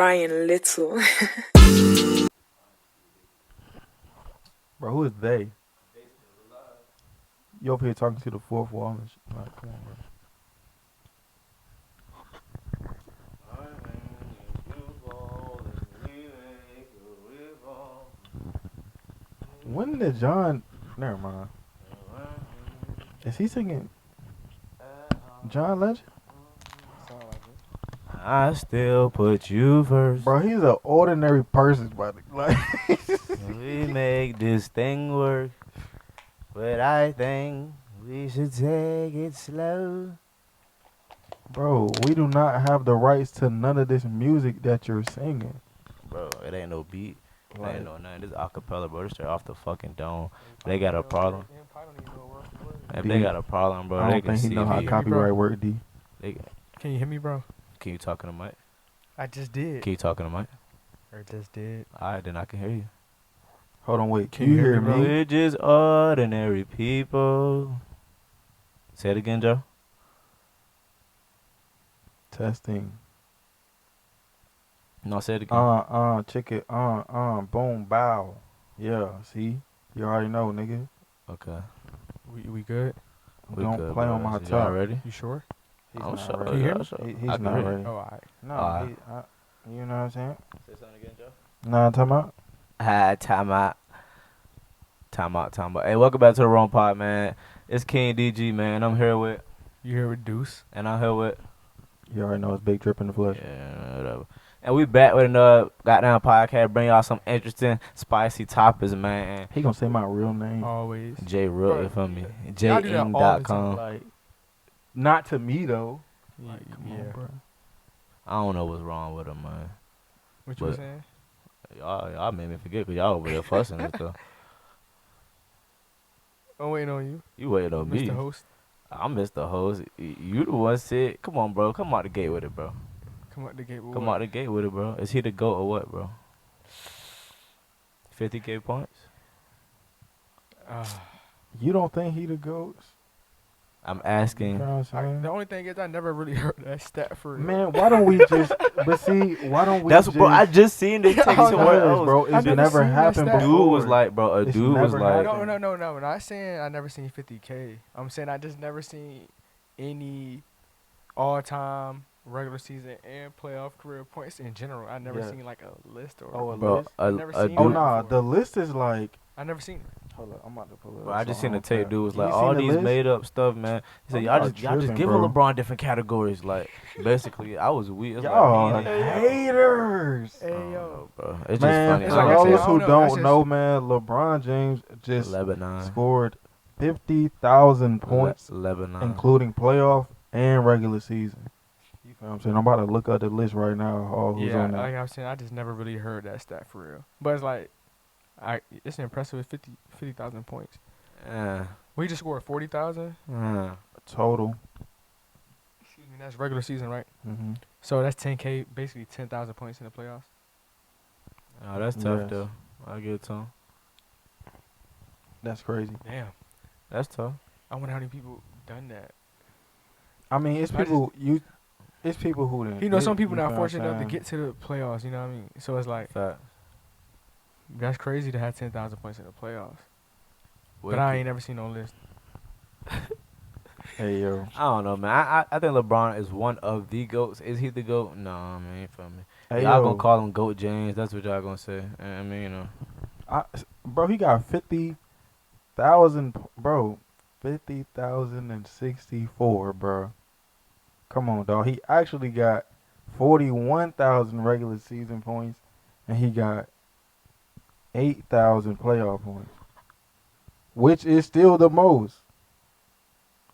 Ryan Little. Bro, who is they? You over here talking to the fourth wall and shit. Like, come on, bro. When did John? Never mind. Is he singing John Legend? I still put you first. Bro, he's an ordinary person, buddy. Like, We make this thing work, but I think we should take it slow. bro, we do not have the rights to none of this music that you're singing. Bro, it ain't no beat. It Like, ain't no nothing. This acapella, bro. This straight off the fucking dome. They got a problem. If they got a problem, bro, I they don't can think he see know how me. copyright work, D. They, Can you hear me, bro? can you talk in the mic? I just did. Can you talk in the mic? Or just did. Alright, then I can hear you. Hold on, wait. Can you hear me? We're just ordinary people. Say it again, Joe. Testing. No, say it again. Check it. Boom, bow. Yeah, see? You already know, nigga. Okay. We good? We Don't good, play bro. on my So y'all top. ready? You sure? He's I'm not sure. ready. Can you hear I'm me? sure. He's I can not hear you. ready. Oh, alright. No, Alright. you know what I'm saying? Say something again, Joe. Nah, I'm talking about. Time out. Time out. Time out. Hey, welcome back to the Wrong Pod, man. It's kiing.dg, man. I'm here with, You here with Deuce? and I'm here with, You already know it's Big Drip in the flesh. yeah, whatever. And we back with another goddamn podcast. Bring y'all some interesting, spicy topics, man. He gonna say my real name. Always. J Real, Bro, you feel me? y'all do that all the time. Jing.com. Like, not to me though. Yeah. Like, come on, bro. I don't know what's wrong with him, man. What you But- saying? Y'all made me forget because y'all over there fussing and stuff. I'm waiting on you, You waiting on me. Mr. Host. I missed the host. You the one said, come on, bro. Come out the gate with it, bro. Come out the gate. Come out the gate with it, bro. Is he the GOAT or what, bro? 50K points? You don't think he the GOAT? I'm You asking. know what I'm The saying? only thing is, I never really heard that stat for real. Man, why don't we just? But see, why don't we? That's just, bro. I just seen it take Yeah, somewhere Because, else. bro. It's I've never never seen that happened stat. before. Dude was like, bro. A It's dude was never like, happened. No. Not saying I never seen 50K. I'm saying I just never seen any all-time regular season and playoff career points in general. I never Yeah. seen like a list or. Oh, a bro. list? I've never A seen Oh dude. that. nah, before. the list is like. I never seen it. Hold up, I'm about to pull it up. Bro, I just so seen the don't tape. cap. Dude was You like, seen all the these list? made up stuff, man. He said, Oh, y'all y'all just tripping, give bro. LeBron different categories. Like, basically, I was weird. It's Y'all like, haters. Hey I don't yo. know, bro. It's Man, just It's for funny. like I said, those I who don't know, that's don't just- know, man, LeBron James just Lebanon. scored 50,000 points, Lebanon. including playoff and regular season. You feel what I'm saying? I'm about to look up the list right now. All who's Yeah, on there. like I was saying, I just never really heard that stat for real. But it's like, it's impressive with 50,000 points. Yeah. We just scored 40,000. Total. Excuse me, that's regular season, right? Mm-hmm. So that's 10K, basically 10,000 points in the playoffs. Oh, that's tough, Yes. though. I get it to him. That's crazy. Damn. That's tough. I wonder how many people done that. I mean, it's I just- people it's people who didn't. You know, some people you not feel what I'm fortunate enough to saying? get to the playoffs. You know what I mean? So it's like Fact. that's crazy to have 10,000 points in the playoffs. But Wicked. I ain't never seen no list. Hey yo. I don't know, man. I think LeBron is one of the GOATs. Is he the GOAT? No, I mean, you feel me. Hey y'all yo. gonna call him GOAT James. That's what y'all gonna say. I mean, you know. Bro, he got 50,000, bro. 50,064, bro. Come on, dog. He actually got 41,000 regular season points, and he got 8,000 playoff points, which is still the most.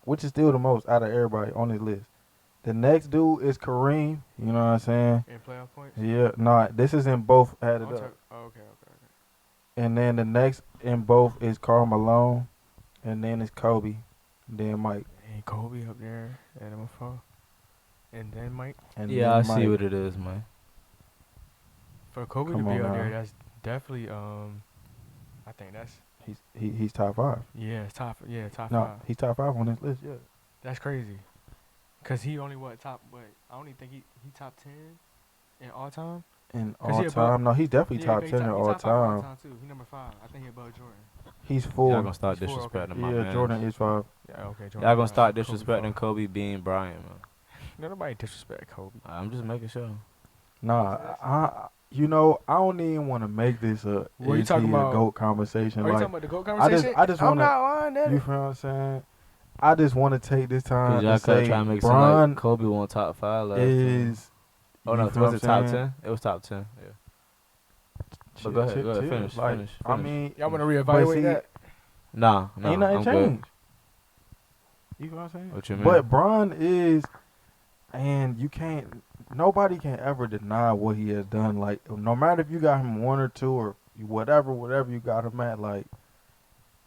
Which is still the most out of everybody on this list. The next dude is Kareem. You know what I'm saying? In playoff points? Yeah, nah. This is in both added I'm up. talk- oh, okay. And then the next in both is Karl Malone, and then it's Kobe, then Mike, Ain't Kobe up there at number 4. And then Mike. and Yeah, I then see Mike. what it is, man. For Kobe Come to be on up now. there, that's definitely I think that's He's top 5. top No, 5. he's top 5 on this list. Yeah. That's crazy. Cause he only I only think he top 10 in all time. In 'Cause all he above- time, no, he's definitely Yeah, top he 10 in top all five all time. time too. He number 5. I think he above Jordan. He's Y'all 4. gonna start He's 4, okay. disrespecting my Yeah, man. Jordan is 5. Yeah, okay. Jordan Y'all gonna 5, start Kobe disrespecting 4. Kobe being Bryant, man. No, nobody disrespect Kobe. I'm just making sure. Nah, I don't even want to make this a What you is talking he a about? GOAT conversation. Are you Like, talking about the GOAT I conversation? just I'm wanna, not lying at you it. feel what I'm saying? I just want to take this Cause time y'all to say trying to make it seem Bron like Kobe won top 5 last time. is. Oh you no, feel was what it I'm top saying? 10? It was top 10. Yeah. Chill, But go ahead, chill. finish, Like, finish. I mean, Y'all want to but reevaluate see, that? Nah, ain't nothing I'm good. changed. You know what I'm saying? What you mean? But Bron is, and you can't. Nobody can ever deny what he has done. Like, no matter if you got him 1 or 2 or whatever you got him at, like,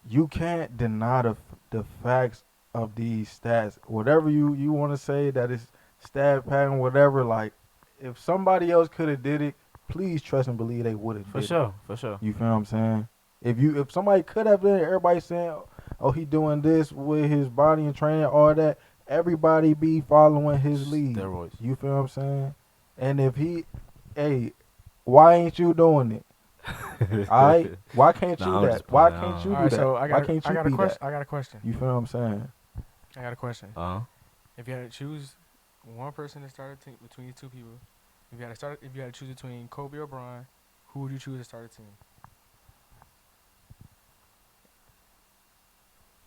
you can't deny the facts of these stats. Whatever you want to say that is stat pattern, whatever. Like, if somebody else could have did it, please trust and believe they would have. For sure, for sure. You feel what I'm saying? If somebody could have done it, everybody saying, oh, he doing this with his body and training, all that. Everybody be following his lead. Steroids. You feel what I'm saying? And if hey, why ain't you doing it? Alright, why can't you Nah, I'm that? just Why playing. can't you All do right, that? so I Why got can't you a be question. that? I got a question. You feel what I'm saying? I got a question. Uh-huh. If you had to choose one person to start a team between these two people, if you had to choose between Kobe or Bron, who would you choose to start a team?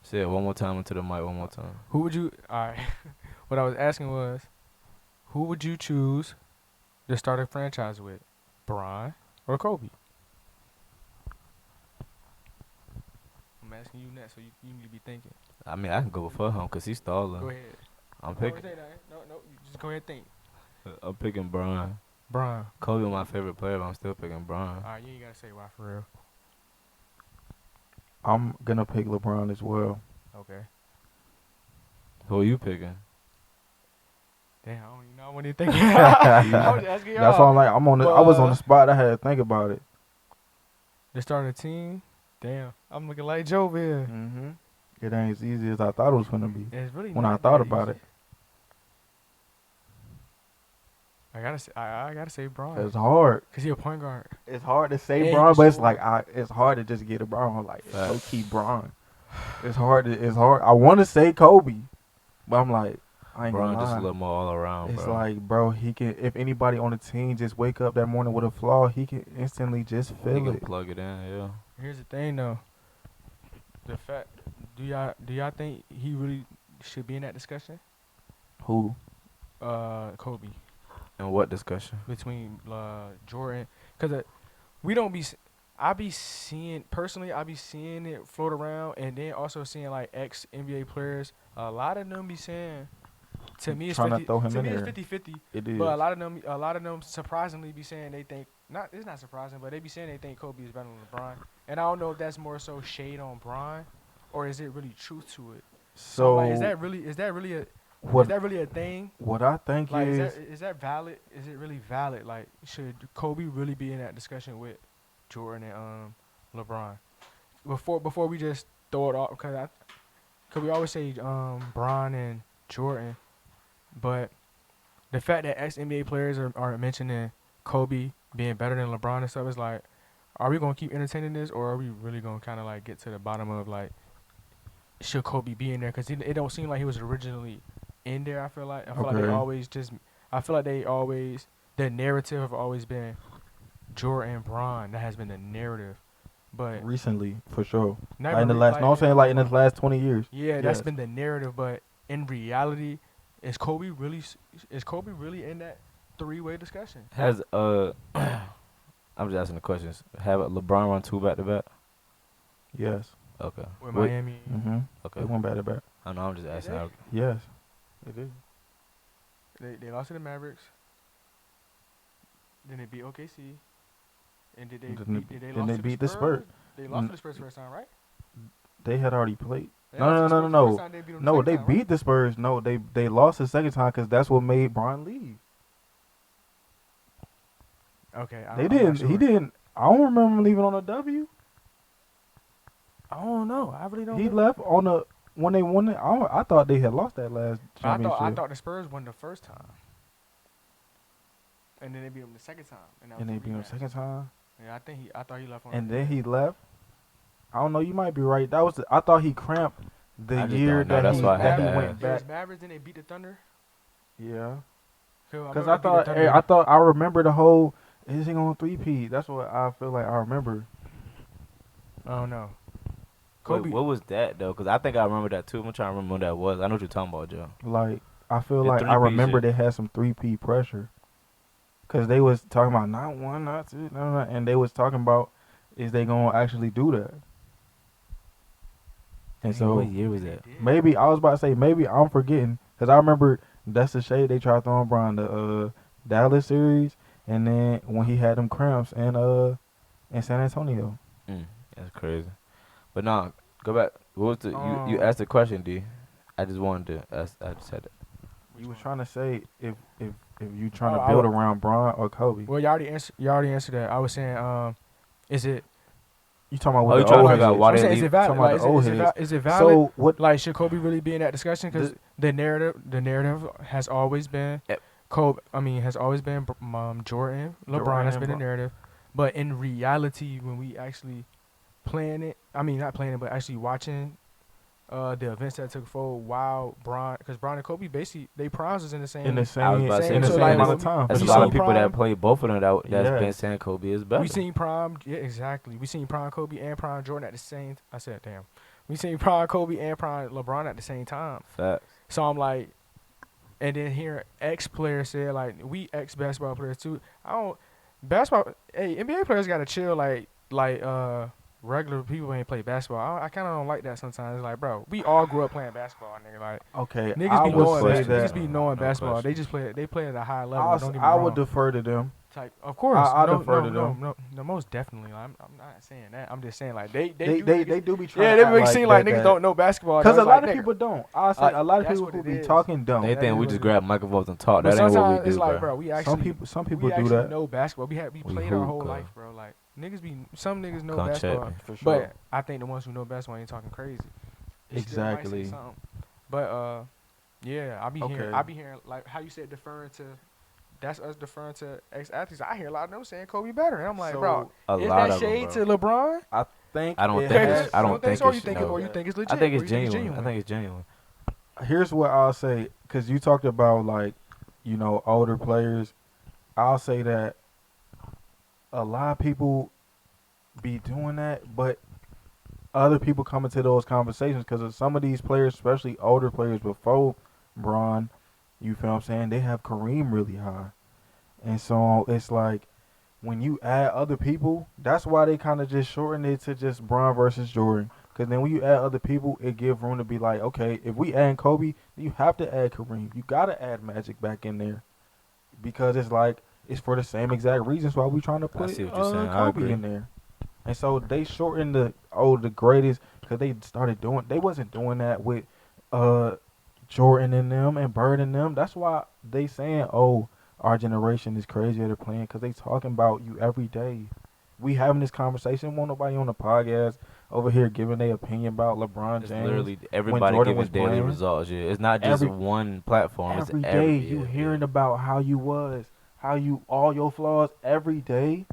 Say it one more time into the mic. One more time. Who would you? All right. What I was asking was, who would you choose to start a franchise with, Bron or Kobe? I'm asking you next, so you need to be thinking. I mean, I can go before him because he's stalling. Go ahead. I'm Don't picking. say that. No, you just go ahead and think. I'm picking Bron. Bron. Kobe my favorite player, but I'm still picking Bron. All right, you ain't gotta say why for real. I'm gonna pick LeBron as well. Okay. Who are you picking? Damn, I don't even know what you thinking. I was asking y'all. That's why I'm like, I was on the But- spot. I had to think about it. To start a team, damn, I'm looking like Joe here. Mm-hmm. It ain't as easy as I thought it was gonna be. It's really When not I thought that about easy. I gotta say Bron, It's hard. cause he a point guard. It's hard to say And Bron, he but it's can like it's hard to just get a Bron. Like Facts. low key Bron. It's hard. I want to say Kobe, but I'm like, I ain't Bron gonna just a lie. little more all around, It's bro. like, bro, he can. If anybody on the team just wake up that morning with a flaw, he can instantly just he feel can it. plug it in, yeah. Here's the thing though. The fact, do y'all think he really should be in that discussion? Who? Kobe And what discussion? between Jordan, cause we don't be. I be seeing it float around, and then also seeing like ex NBA players. A lot of them be saying, to me it's Trying to 50. throw him To in me it's there. 50-50. It is. But a lot of them surprisingly be saying they think not. It's not surprising, but they be saying they think Kobe is better than LeBron. And I don't know if that's more so shade on Bron, or is it really truth to it? So like, is that really a thing? What I think Like, is is that valid? Is it really valid? Like, should Kobe really be in that discussion with Jordan and LeBron? Before we just throw it off, cause we always say Bron and Jordan, but the fact that ex NBA players are mentioning Kobe being better than LeBron and stuff is like, are we gonna keep entertaining this, or are we really gonna kind of like get to the bottom of like, should Kobe be in there? Cause it don't seem like he was originally in there. I feel like they Okay. always just. I feel like the narrative have always been Jordan and Bron. That has been the narrative, but recently for sure. never Like in the re- last, like, no, I'm saying like in the last 20 years. yeah, that's Yes. been the narrative. But in reality, is Kobe really in that three-way discussion? Has I'm just asking the questions. Have LeBron run 2 back-to-back? Yes. Okay. With Wait, Miami, Mm-hmm. Okay. They went back to back. I know. I'm just asking. they? How- Yes. It is. they lost to the Mavericks. Then they beat OKC. And did they beat the Spurs. They lost to the Spurs first time, right? They had already played. They No, lost no, to the no, Spurs no, the first no. time, they beat them the No, second they time, beat right? the Spurs. No, they lost the second time because that's what made Bron leave. Okay, They I'm didn't. not sure. He didn't. I don't remember him leaving on a W. I don't know. I really don't. He remember. left on a when they won it. I thought they had lost that last I championship. thought the Spurs won the first time. And then they beat him the second time. And, that was and the they beat him rematch. second time, Yeah, I thought he left on. and then he left. I don't know. You might be right. That was. I thought he cramped the I just year don't know. that That's he why I had that he to went ask. It was back. Mavericks, then they beat the Thunder. Yeah. Because Because I thought I remember the whole. Is he on 3P? That's what I feel like I remember. I don't know. Wait, Kobe. what was that though? Because I think I remember that too. I'm trying to remember what that was. I know what you're talking about, Joe. Like I feel The like I 3P remember shit. they had some 3P pressure. Cause they was talking about not one, not two, no, and they was talking about is they gonna actually do that? And Dang, so what year was that? maybe I was about to say maybe I'm forgetting because I remember that's the shade they tried throwing Bron the Dallas series, and then when he had them cramps in San Antonio. That's crazy. But nah, go back. What was the you asked the question, D? I just wanted to ask. I just said it. You was trying to say if you trying Oh, to I build would- around Bron or Kobe. Well, you already answered that. I was saying, is it? You talking about Oh, with you the trying to old figure out heads. why I'm they saying, leave? is it valid? Talking about Like, the old is it heads. is it valid? So what? Like, should Kobe really be in that discussion? Because the narrative has always been Yep. Kobe. I mean, has always been Jordan. LeBron has been the Bron. narrative, but in reality, when we actually playing it, I mean, not playing it, but actually watching the events that took forward while because Bron and Kobe basically they primes was in the same. In the I was same about to say in the so same like amount when of time. There's We a lot of seen people that Prime. play both of them that's been Yes. saying Kobe is better. We seen Prime, yeah, exactly. We seen Prime Kobe and Prime Jordan at the same. I said, damn. We seen Prime Kobe and Prime LeBron at the same time. Facts. So I'm like, and then here ex players said like we ex basketball players too. I don't basketball. Hey, NBA players gotta chill like regular people ain't play basketball. I kind of don't like that sometimes. It's like, bro, we all grew up playing basketball, nigga. Like Okay, niggas I be would knowing say niggas that be knowing No basketball. question. They just play at a high level. Don't get me I wrong. would defer to them. Type, of course, I no, defer no, to no, them. no, most definitely. I'm not saying that. I'm just saying like they They do be trying yeah, to they act make like seem like that, niggas don't know basketball. Because a It's lot like, of nigga, people don't. I say a lot of that's people what who it be is. talking don't. They That think is we what just it grab microphones and talk. But That ain't what we sometimes it's do, like, bro. bro, we actually Some people we do actually that. know basketball. We We played our hoop, whole cuz. life, bro. Like some niggas know Come check basketball, me. For sure. but I think the ones who know basketball ain't talking crazy. They still might say Exactly. something. But yeah, I be Okay. hearing like how you said deferring to. That's us deferring to ex-athletes. I hear a lot of them saying Kobe better, and I'm like, bro, A is lot that of them, shade bro. to LeBron? I think I don't it think has it's. I don't think so. Or it's. you think No. or you think it's legit? I think or it's you think genuine. I think it's genuine. Here's what I'll say, because you talked about like, older players. I'll say that a lot of people be doing that, but other people come into those conversations because some of these players, especially older players before Bron, you feel what I'm saying? They have Kareem really high, and so it's like when you add other people, that's why they kind of just shorten it to just Bron versus Jordan. Because then when you add other people, it gives room to be like, okay, if we add Kobe, you have to add Kareem. You got to add Magic back in there. Because it's like, it's for the same exact reasons why we trying to put see what you're saying. I Kobe agree. in there. And so they shortened the greatest because they started doing, they wasn't doing that with Jordan and them and Bird and them. That's why they saying, oh, our generation is crazier to playing because they talking about you every day. We having this conversation. Won't nobody on the podcast over here giving their opinion about LeBron It's James. literally when everybody Jordan giving was daily playing. results. Yeah, it's not just one platform. Every It's day yeah, you hearing yeah. about how you was, how you all your flaws every day.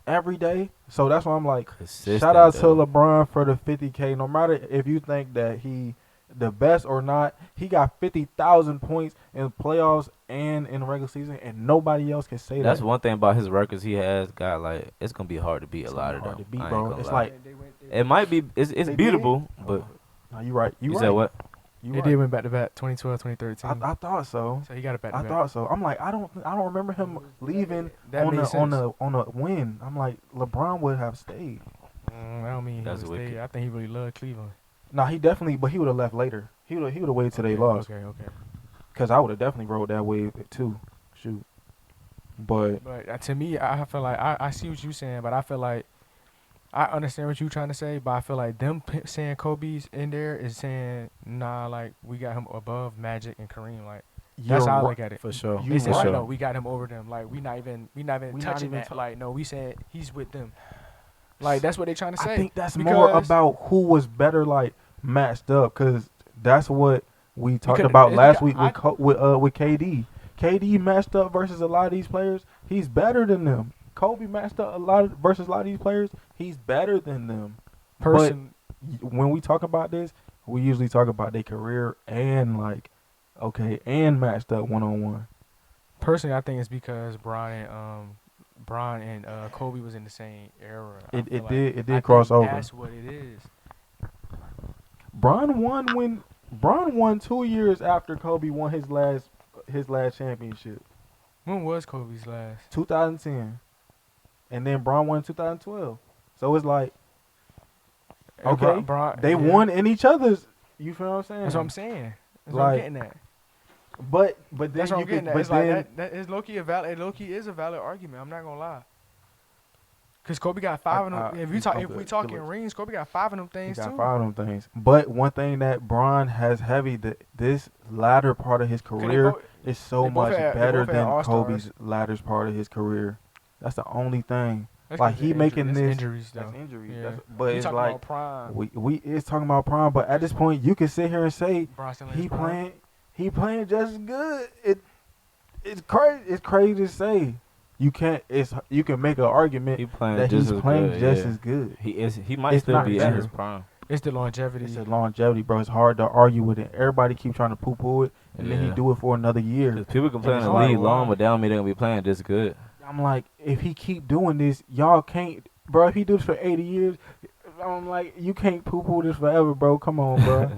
Every day. So that's why I'm like, Consistent, shout out though. to LeBron for the 50K. No matter if you think that he the best or not, he got 50,000 points in playoffs and in the regular season, and nobody else can say That's that. one thing about his records. He has got like it's gonna be hard to beat It's a lot gonna of be hard them. to beat, I ain't bro. gonna It's lie. like It might be. It's They beatable, did? but no, you right. You you right. said what? You They right. did win back to back 2012, 2013. I thought so. So he got it back to I back. thought so. I'm like, I don't remember him leaving That on made sense. on a win. I'm like, LeBron would have stayed. I don't mean he That's would stay. wicked. I think he really loved Cleveland. Nah, he definitely, but he would have left later. He would have waited till they lost. Okay. Cause I would have definitely rode that wave too. Shoot, but But to me, I feel like I see what you're saying, but I feel like I understand what you're trying to say, but I feel like them saying Kobe's in there is saying nah, like we got him above Magic and Kareem. Like that's how I look at it. For sure. You They said right. no, we got him over them. Like we not even touching even that. Like no, we said he's with them. Like that's what they trying to say. I think that's more about who was better like matched up. Cause that's what we talked Because about it's last because week with KD. KD matched up versus a lot of these players. He's better than them. Kobe matched up versus a lot of these players. He's better than them. Person, When we talk about this, we usually talk about their career and and matched up 1-on-1. personally, I think it's because Bron and Kobe was in the same era. I feel like It I did cross think over. That's what it is. Bron won 2 years after Kobe won his last championship, When was Kobe's last? 2010, and then Bron won 2012. So it's like, And okay, they yeah. won in each other's. You feel what I'm saying? That's what I'm saying. That's what I'm Like, getting at. But then That's what you I'm getting could. at. But It's then like that is low-key a valid. It low-key is a valid argument. I'm not gonna lie. Cause Kobe got 5 of them. If we talking rings, Kobe got 5 of them he things got too. 5 of them things. But one thing that Bron has heavy, this latter part of his 'Cause they career both- is so they both much had- they better both had than all-stars. Kobe's latter part of his career. That's the only thing. That's Like 'cause he of making that's this. injuries though. That's injuries. Yeah. But We it's talking like about prime. we it's talking about prime. But at this point, you can sit here and say Bron still in he his prime. playing just as good. It's crazy. It's crazy to say. You can make an argument He playing that just he's as playing good, just yeah. as good. He might It's still not be in true. his prime. It's the longevity. It's a longevity, bro. It's hard to argue with it. Everybody keep trying to poo-poo it, and then he Yeah. do it for another year. 'Cause people can play in it's the like, league long, why? but that don't mean they're gonna be playing just good. I'm like, if he keep doing this, y'all can't, bro. If he do this for 80 years, I'm like, you can't poo-poo this forever, bro. Come on, bro.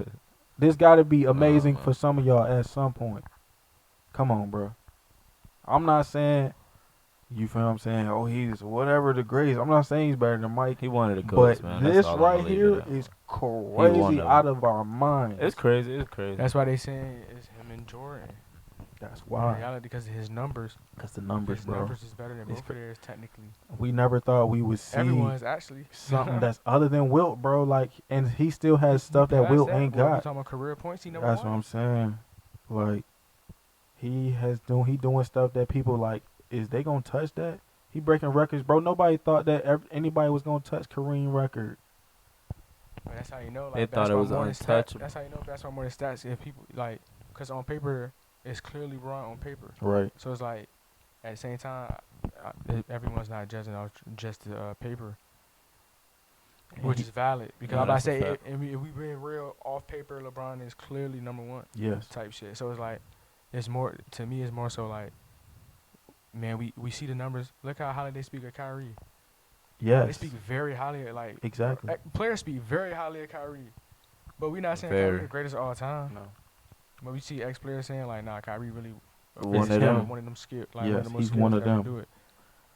This got to be amazing for some of y'all at some point. Come on, bro. I'm not saying, you feel what I'm saying? Oh, he's whatever the greatest. I'm not saying he's better than Mike. He wanted to coach, But man. this That's all right I'm gonna leave here it at. is one crazy of out them. of our minds. It's crazy. It's crazy. That's why they saying it's him and Jordan. That's In why. reality, because of his numbers. That's the numbers, His bro. numbers is better than It's both of theirs technically. We never thought we would see Everyone's actually something that's other than Wilt, bro. Like, and he still has stuff that Past Wilt ain't bro, we got. talking about career points. He number That's one. what I'm saying. Like, he doing stuff that people like. Is they gonna touch that? He breaking records, bro. Nobody thought that anybody was gonna touch Kareem record. But that's how you know. Like, They thought it was untouchable. That's how you know basketball more than stats. If people like, because on paper, it's clearly wrong on paper. Right. So it's like, at the same time, everyone's not judging off just the paper, which is valid. Because Yeah, I'm about to that's a say, fact. if we being real, off paper, LeBron is clearly number one Yes. type shit. So it's like, it's more to me. It's more so like, man, we see the numbers. Look how highly they speak of Kyrie. They Yes. speak very highly of, like, Exactly. players speak very highly of Kyrie, but we not saying Very. Kyrie the greatest of all time. No. But we see ex-players saying like, nah, Kyrie really One of is them. one of them skilled. Like, Yes, one of the most he's skilled one of to ever them. Do it.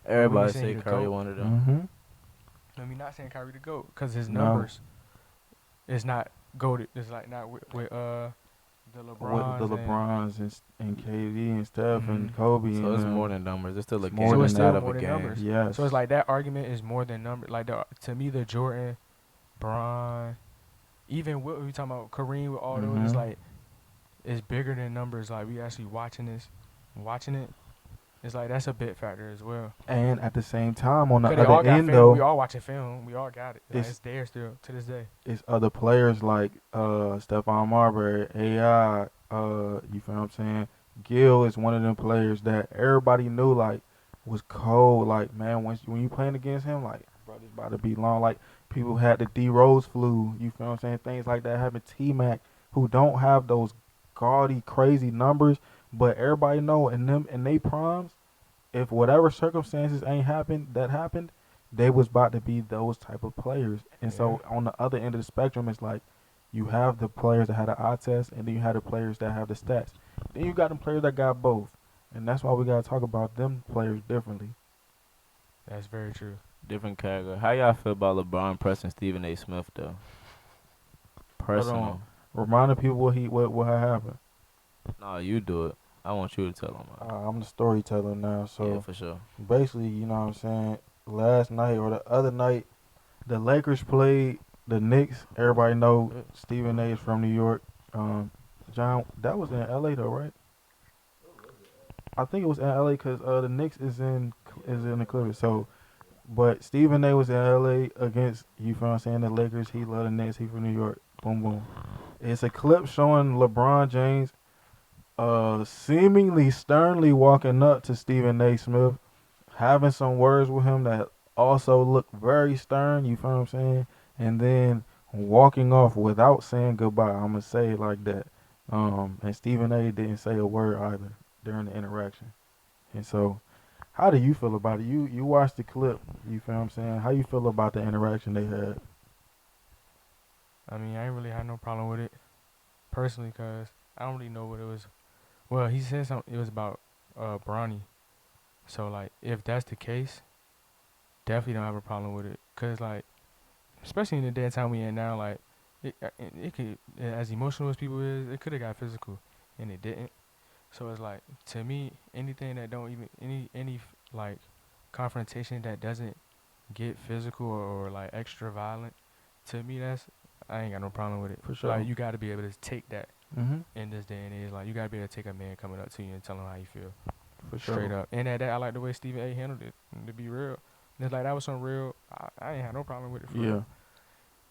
Everybody saying say he the Curry GOAT. one of them. Mm-hmm. I mean, not saying Kyrie the GOAT because his No. numbers is not goated. It's like not with the LeBrons. With the and- LeBrons and KD and Steph and Mhm. Kobe. So and it's them. more than numbers. It's still a It's game more So it's than still inside of more a than game. numbers. Yes. So it's like that argument is more than numbers. Like to me, the Jordan, Bron, even what we talking about Kareem with all those, it's Mhm. like it's bigger than numbers. Like we actually watching it. It's like that's a bit factor as well. And at the same time, on the 'Cause they all other got end, film. though, We all watching film. We all got it. Like, It's- it's there still to this day. it's other players like Stephon Marbury, AI. You feel what I'm saying? Gil is one of them players that everybody knew like was cold. Like, man, when you playing against him, like, bro, this about to be long. Like, people had the D Rose flu. You feel what I'm saying? Things like that happen. T Mac, who don't have those gaudy, crazy numbers, but everybody know in they primes, if whatever circumstances ain't happened, they was about to be those type of players. And so on the other end of the spectrum, it's like you have the players that had an eye test, and then you have the players that have the stats. Then you got them players that got both, and that's why we gotta talk about them players differently. That's very true. Different category. How y'all feel about LeBron pressing Stephen A. Smith though? Personal. Reminding people what had happened. No, you do it. I want you to tell them. I'm the storyteller now, so Yeah, for sure. basically, you know what I'm saying, last night or the other night, the Lakers played the Knicks. Everybody know Stephen A. is from New York. John, that was in LA though, right? I think it was in LA because the Knicks is in the Clippers. So, but Stephen A. was in LA against, you feel what I'm saying, the Lakers. He love the Knicks. He from New York. Boom, boom. It's a clip showing LeBron James seemingly sternly walking up to Stephen A. Smith, having some words with him that also look very stern, you feel what I'm saying? And then walking off without saying goodbye. I'm gonna say it like that. And Stephen A. didn't say a word either during the interaction. And so, how do you feel about it? You watched the clip, you feel what I'm saying? How you feel about the interaction they had? I mean, I ain't really had no problem with it personally, cause I don't really know what it was. Well, he said something. It was about Bronny. So like, if that's the case, definitely don't have a problem with it. Cause like, especially in the day and time we in now, like, it could, as emotional as people is, it could have got physical, and it didn't. So it's like, to me, anything that don't even like confrontation that doesn't get physical or like extra violent, to me that's, I ain't got no problem with it. For sure. Like, you got to be able to take that Mm-hmm. in this day and age. Like, you got to be able to take a man coming up to you and tell him how you feel. For sure. Straight up. And at that, I like the way Stephen A. handled it. To be real, and it's like that was some real. I ain't had no problem with it. For Yeah. real.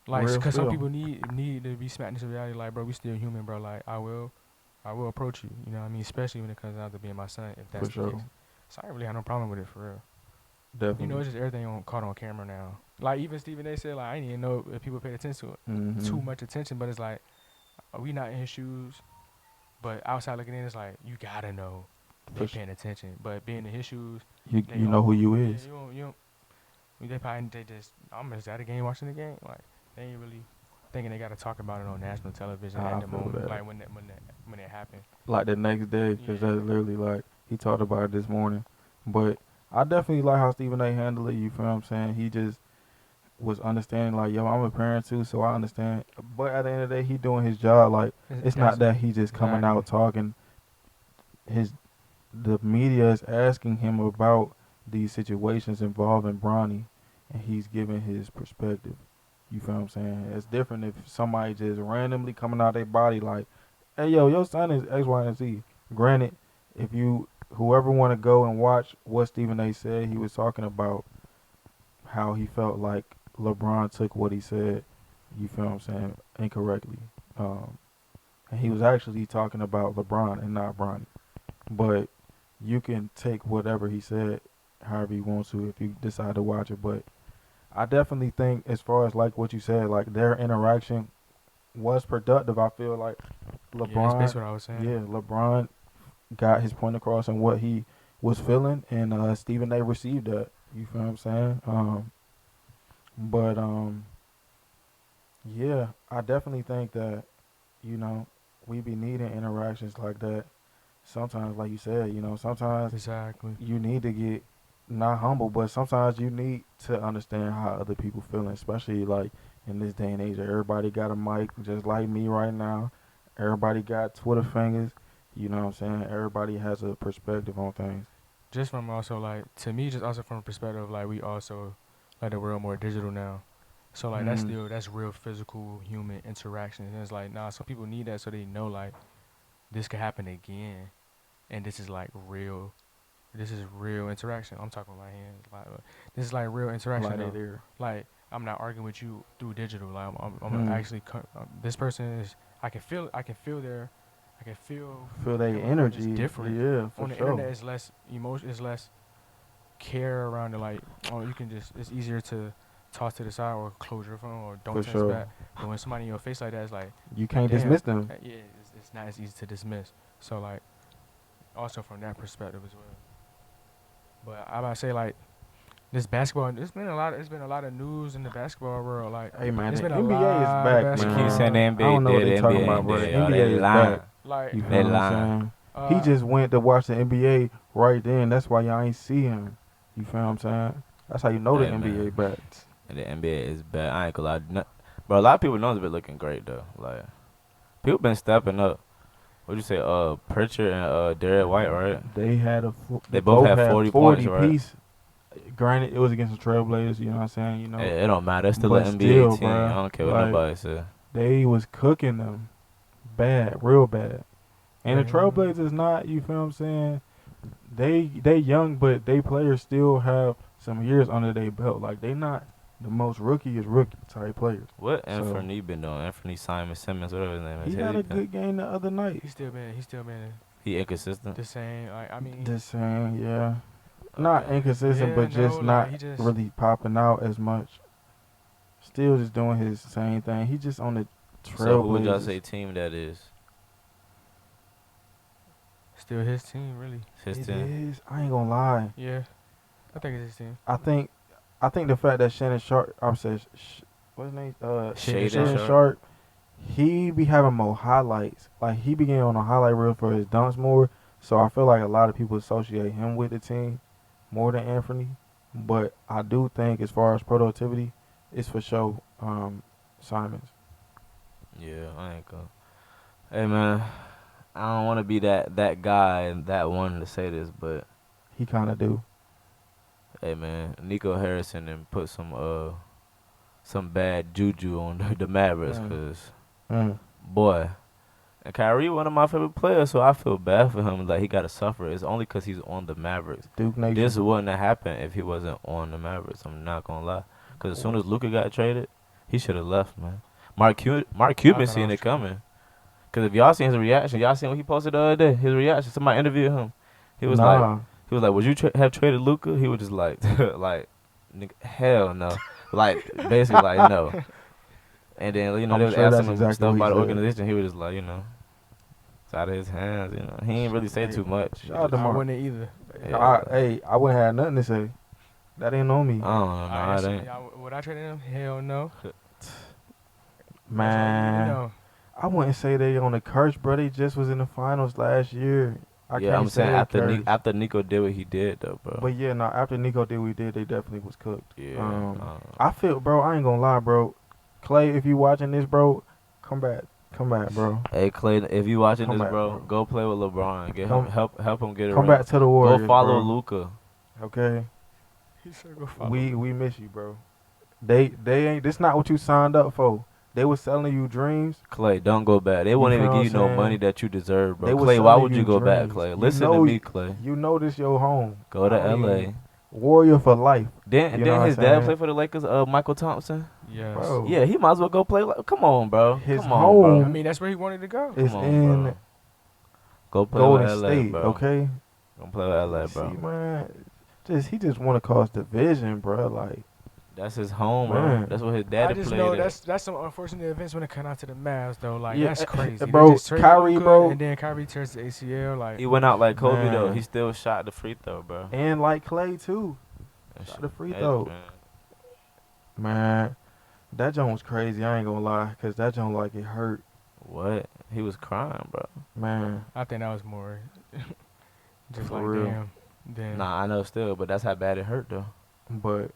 Like, Real cause some feel. people need to be smacked into reality. Like, bro, we still human, bro. Like, I will approach you. You know what I mean? Especially when it comes down to being my son. If that's For the sure. case. So I ain't really had no problem with it for real. Definitely. You know, it's just everything caught on camera now. Like, even Stephen A. said, like, I didn't even know if people paid attention to it. Mm-hmm. Too much attention, but it's like, we not in his shoes. But outside looking in, it's like, you gotta know they paying attention. But being in his shoes, You they know who you yeah, is. you don't, they probably, I'm just at the game watching the game. Like, they ain't really thinking they gotta talk about it on national television I at the feel moment. that. Like, when it happened. Like the next day, because Yeah. that's literally like he talked about it this morning. But I definitely like how Stephen A. handled it. You feel what I'm saying? He just was understanding, like, yo, I'm a parent too, so I understand. But at the end of the day, he doing his job. Like, it's not that he just coming out talking. The media is asking him about these situations involving Bronny, and he's giving his perspective. You feel what I'm saying? It's different if somebody just randomly coming out their body like, hey, yo, your son is X, Y, and Z. Granted, if you, whoever want to go and watch what Stephen A. said, he was talking about how he felt like LeBron took what he said, you feel what I'm saying, incorrectly. And he was actually talking about LeBron and not Bronny. But you can take whatever he said however you want to if you decide to watch it. But I definitely think, as far as like what you said, like their interaction was productive. I feel like Yeah, that's LeBron, basically what I was saying. LeBron got his point across and what he was feeling, and Stephen A. received that. You feel what I'm saying? But yeah, I definitely think that, you know, we be needing interactions like that. Sometimes, like you said, you know, sometimes Exactly. you need to get not humble, but sometimes you need to understand how other people feeling, especially like in this day and age. Everybody got a mic, just like me right now. Everybody got Twitter fingers. You know what I'm saying? Everybody has a perspective on things. Just from also, like, to me, just also from a perspective of, like, we also like the world more digital now. So like that's real physical human interaction. And it's like, nah, some people need that so they know, like, this could happen again, and this is like real. This is real interaction. I'm talking with my hands. Like, this is like real interaction. Like they Though. there. Like, I'm not arguing with you through digital. Like, I'm actually this person is. I can feel their. I can feel Feel their their energy. It's different. Yeah, for On the sure. internet, it's less emotion. It's less care around it. Like, oh, you can just. It's easier to toss to the side or close your phone or don't For text sure. back. But when somebody in your face like that, it's like, You can't damn, dismiss them. Yeah, it's not as easy to dismiss. So like, also from that perspective as well. But I about to say, like, this basketball, it's been a lot of news in the basketball world. Like, Hey man, it's the been a NBA is lot back, of You man. keep saying the basketball. NBA I don't know what dead, they the talking NBA about, ain't but the dead. Y'all, NBA they is lying. back. Like, You They feel what lying. I'm saying? He just went to watch the NBA right then. That's why y'all ain't see him. You feel what I'm saying? That's how you know the Hey, NBA man. back. And the NBA is bad. I ain't gonna lie. Bro, a lot of people know it's been looking great though. Like, people been stepping up. What'd you say? Pritchard and Derek White, right? They had They both had 40 points, right? piece. Granted, it was against the Trailblazers. You know what I'm saying? You know, It don't matter. It's still but an NBA still, team. I bruh, don't care what like nobody said. they was cooking them bad, real bad. And the Man. Trailblazers not. You feel what I'm saying? They young, but they players still have some years under their belt. Like, they not the most rookie type players. What So, Anthony been doing? Anthony Simmons, whatever his name is. he had a good game the other night. He's still been He inconsistent. the same. Like I mean, Just saying, yeah. Not Okay. inconsistent, yeah, but no, just like not he just really popping out as much. Still just doing his same thing. He just on the So who would y'all say Trailblazers. team that is? still his team, really. His It team. is. I ain't gonna lie. Yeah, I think it's his team. I think, I think the fact that Shannon Sharp, I'm saying, what's his name? Shaden Shannon Sharp. Sharp. He be having more highlights. Like he be getting on a highlight reel for his dunks more. So I feel like a lot of people associate him with the team more than Anthony. But I do think as far as productivity, it's for sure Simons. Yeah, I ain't gonna. Hey man, I don't want to be that guy and that one to say this, but He kind of do. hey man, Nico Harrison and put some bad juju on the Mavericks, Mm. cause Mm. boy, and Kyrie one of my favorite players, so I feel bad for him. Like he got to suffer. It's only cause he's on the Mavericks. Duke Nation. This wouldn't have happened if he wasn't on the Mavericks. I'm not gonna lie. Cause as soon as Luka got traded, he should have left, man. Mark Cuban thought seen I it was coming. Cause if y'all seen his reaction, y'all seen what he posted the other day. His reaction. Somebody interviewed him. He was like, Nah. "Would you have traded Luka?" He was just like, like, nigga, hell no. Like basically like no. And then they I'm was sure asking that's him exactly stuff what he about the said. organization. He was just like, it's out of his hands. He ain't really say Hey, too much. He shout out just- to I Mark. wouldn't either. Yeah. I wouldn't have nothing to say. That ain't on me. I don't know. Nah, it ain't. Would I trade him? Hell no. Man. That's all you need to know. I wouldn't say they on the curse, bro. They just was in the finals last year. I Yeah, can't I'm say saying they cursed. after Nico did what he did though, bro. But yeah, no, after Nico did what he did, they definitely was cooked. Yeah. I feel, bro, I ain't gonna lie, bro. Clay, if you watching this, bro, come back, bro. Hey Clay, if you watching Come this, back, bro, bro. go play with LeBron. Get Come- him help him get Come around. back to the Warriors, Go follow bro. Luca. Okay, He should go follow. we miss you, bro. They ain't. This not what you signed up for. They was selling you dreams. Clay, don't go back. They won't You even feel give you what I'm no saying? money that you deserve, bro. They was Clay, why selling would you you go back, dreams. Clay? You Listen know- to me, Clay. You know this your home. Go to I mean, LA. Warrior for life, Then you know what his I'm dad saying? play for the Lakers, Michael Thompson. Yes. bro. Yeah, he might as well go play. Come on, bro. His Come on, bro. home I mean, that's where he wanted to go. is Come on, in bro. Go play Golden with LA, State. bro. Okay. Go play with LA, bro. See, man, he just want to cause division, bro. Like, That's his home, bro. Man. That's what his I daddy just played know at. that's some unfortunate events when it come out to the Mavs though. Like Yeah, that's crazy, bro, They just traded Kyrie, Luka, bro. and then Kyrie tears the ACL. Like He went out like Kobe though. Man. He still shot the free throw, bro. and like Clay too, That shot shit- the free hey, throw. man. man. That joint was crazy. I ain't gonna lie, cause that joint like it hurt, What? He was crying, bro. man. I think that was more just For like real. damn. Damn. Nah, I know still, but that's how bad it hurt though. But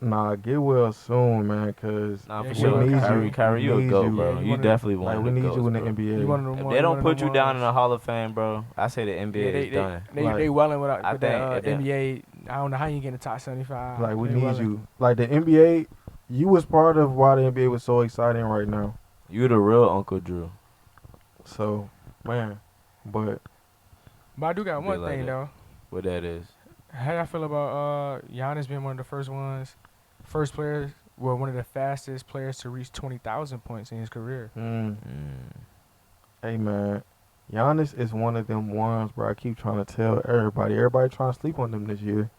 nah, get well soon, man. Cause Nah, Yeah, for we sure. need you. Kyrie, you a need go, you. bro. Yeah, you You wanna- definitely one like of we the need goats, you in the bro. NBA. You one of them If one- they don't one of put them you down in ones. the Hall of Fame, bro, I say the NBA Yeah, is done. they Like, welling with, I with think that if they- NBA. I don't know how you get in the top 75. Like we They need welling. you. Like the NBA, you was part of why the NBA was so exciting right now. You the real Uncle Drew. So, man, but But I do got Be one like thing that. though. What that is? How y'all feel about Giannis being one of the first players, well, one of the fastest players to reach 20,000 points in his career? hey man, Giannis is one of them ones, bro. I keep trying to tell everybody. Everybody trying to sleep on them this year.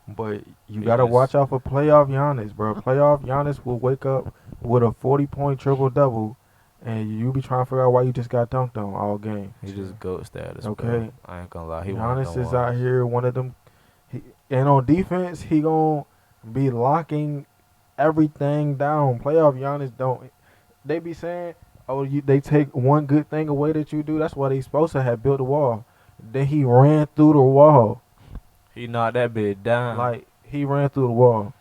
But you He gotta just- watch out for playoff Giannis, bro. Playoff Giannis will wake up with a 40-point triple-double, and you be trying to figure out why you just got dunked on all game. He just GOAT status, bro. Okay. I ain't gonna lie. He one of Giannis them is out ones. here one of them. And on defense, he gonna be locking everything down. Playoff Giannis don't. They be saying, "Oh, they take one good thing away that you do." That's why they supposed to have built a wall. Then he ran through the wall. He knocked that bitch down. Like he ran through the wall.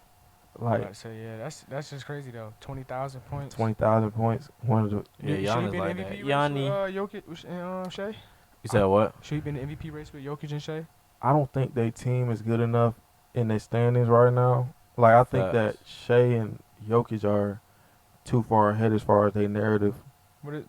Like So yeah, that's just crazy though. 20,000 points. 20,000 points. One of the. Yeah, Should he Giannis be in like the that. MVP race Yanni. with Jokic and Shea? You said what? Should he be in the MVP race with Jokic and Shea? I don't think their team is good enough in their standings right now. Like I think that Shea and Jokic are too far ahead as far as their narrative. I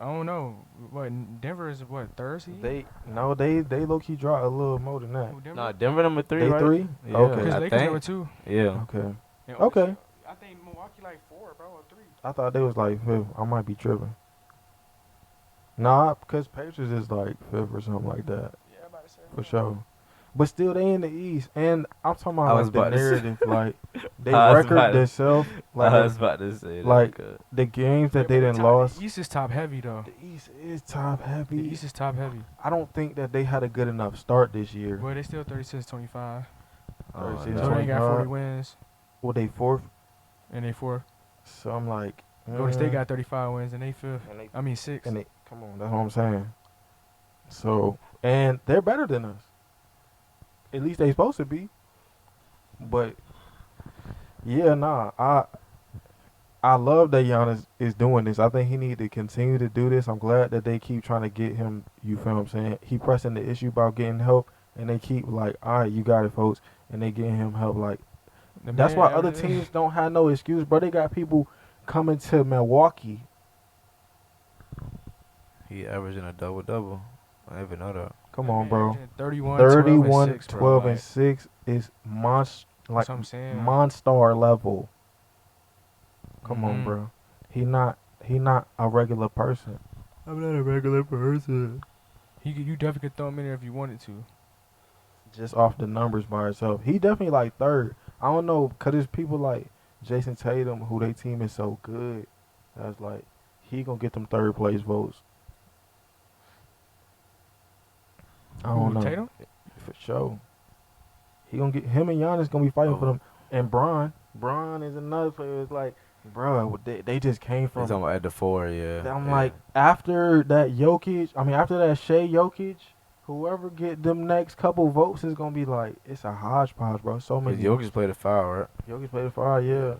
don't know. What Denver is what third seed? They low key draw a little more than that. Who, Denver? Nah, Denver number 3, They right? 3? Yeah, Okay. Because I Lakers think. number 2. Yeah. Okay. And Okay. I think Milwaukee like 4, bro, or 3. I thought they was like fifth. I might be tripping. Nah, because Patriots is like fifth or something like that Yeah, I'm about to say. for sure. But still, they in the East, and I'm talking I about was like the about to say. narrative, like they I was record about to. themselves, like I was about to say that. like Cause the games Yeah, that they but didn't lost. the East is top heavy though. The East is top The heavy. East is top heavy. I don't think that they had a good enough start this year. Well, they still 36-25. I don't 36, So they know. ain't got 40 25. wins, Well, they fourth, and they fourth. so I'm like, Golden State got 35 wins, and they fifth. and they I mean sixth. and they come on, that's what I'm saying. So and they're better than us. At least they supposed to be. But yeah, nah, I love that Giannis is doing this. I think he need to continue to do this. I'm glad that they keep trying to get him. You feel what I'm saying? He pressing the issue about getting help, and they keep like, all right, you got it, folks, and they getting him help. Like The that's man why other averaged- teams don't have no excuse, bro. They got people coming to Milwaukee. He averaging a double double. I didn't even know that. Come the on, man bro. averaging 31, 31, 6, bro. 12, Like, and 6 is like that's what I'm saying. Monstar level. Come on, Mhm. bro. He not a regular person. I'm not a regular person. You definitely could throw him in there if you wanted to. Just off the numbers by himself. He definitely like third. I don't know, cause there's people like Jason Tatum who they team is so good. That's like he gonna get them third place votes. I don't Who, know Tatum? for sure. He gonna get him and Giannis gonna be fighting for Oh. them. And Bron is another player. It's like, bro, they just came They from. talking about at the 4, yeah. I'm yeah. like after that Jokic. I mean after that Shea Jokic. Whoever get them next couple votes is gonna be like it's a hodgepodge, bro. So Cause many. Jokic played a foul, right? Jokic played for our yeah.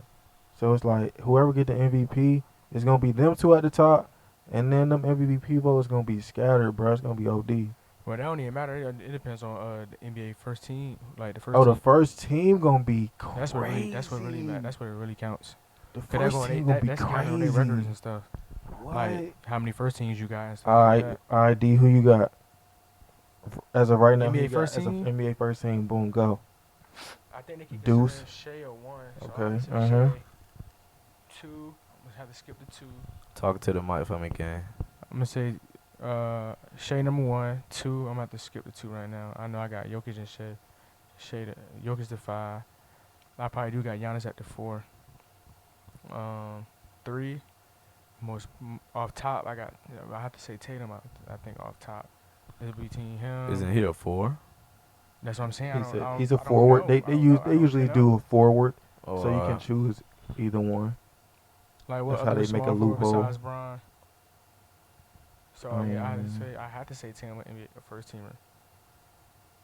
So it's like whoever get the MVP is gonna be them two at the top, and then them MVP votes gonna be scattered, bro. It's gonna be OD. Well, that don't even matter. It depends on the NBA first team, like the first. Oh, the team. first team gonna be crazy. That's what really matters. That's what it really counts. The 'Cause first team gonna be that's counting on their crazy. records and stuff. What? Like how many first teams you got and stuff All like right, that. all right, D. Who you got? As of right now, who NBA you got first as a team? NBA first team. Boom, go. I think they keep Deuce. considering Shea a one. So Okay, I'm gonna say uh-huh. Shea. 2. I'm gonna have to skip the 2. Talk to the mic for me, gang. I'm gonna say Shea number 1. 2. I'm gonna have to skip the 2 right now. I know I got Jokic and Shea. Jokic the 5. I probably do got Giannis at the 4. 3. Off top, I have to say Tatum. I think off top. It's between him. Isn't he a 4? That's what I'm saying. He's a forward. They usually do. do a forward, Oh, so you can choose either one. Like what That's how other they make a small forward loophole. besides Bron? So yeah, I had to say Tatum NBA a first teamer.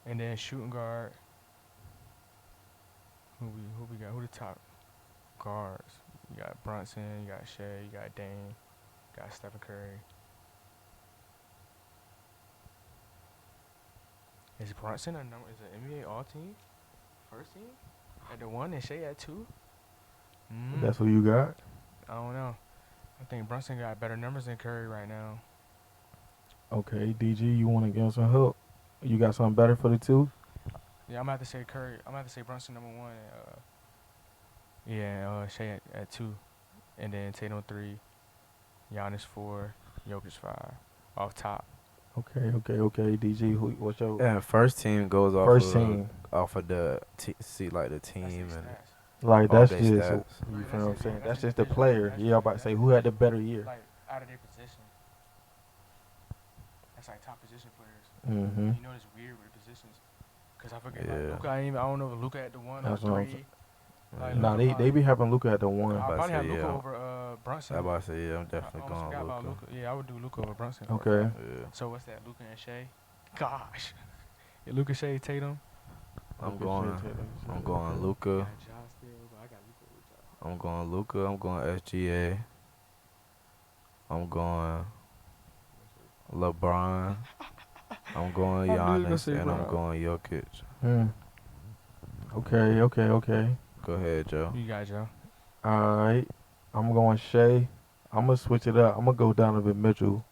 And then shooting guard. Who we got? Who the top guards? You got Brunson, you got Shea, you got Dame, you got Stephen Curry. Is Brunson is an NBA all team? First team? At the 1 and Shea at 2? That's who you got. I don't know. I think Brunson got better numbers than Curry right now. Okay, DG, you want to give him some help? You got something better for the 2? Yeah, I'm gonna have to say Curry. I'm gonna have to say Brunson number 1. Shea at 2, and then Tatum 3, Giannis 4, Jokic 5, off top. Okay, DG, what's your And first team goes off first of, team? off of the see like the team That's and their stats. Like all that's they just, stats. you Like, feel that's what I'm it, saying? that's That's the just the division, player. that's Yeah, the- I'm about to say who had the better year. Like out of their position. That's like top position players. Mm-hmm. You know it's weird with the positions, cause I forget Yeah. like Luka. I don't know if Luka at the 1 That's or what I'm 3. Yeah. Nah, they be having Luka at the 1. I about to probably have say, Luka yeah. over Brunson. I about to say yeah, I'm I definitely almost going forgot about Luka. Luka. Yeah, I would do Luka over Brunson. for a Okay. fact. Yeah. So what's that? Luka and Shea. Gosh. Yeah, Luka, Shea, Tatum. I'm going Luka. I got Ja still, but I got Luka over Ja. I'm going Luka. I'm going SGA. I'm going LeBron. I'm going I knew you were gonna Giannis, say and I'm Bron. going Jokic. Okay. Go ahead, Joe. You got Joe. All right. I'm going Shea. I'm gonna switch it up. I'm gonna go Donovan Mitchell.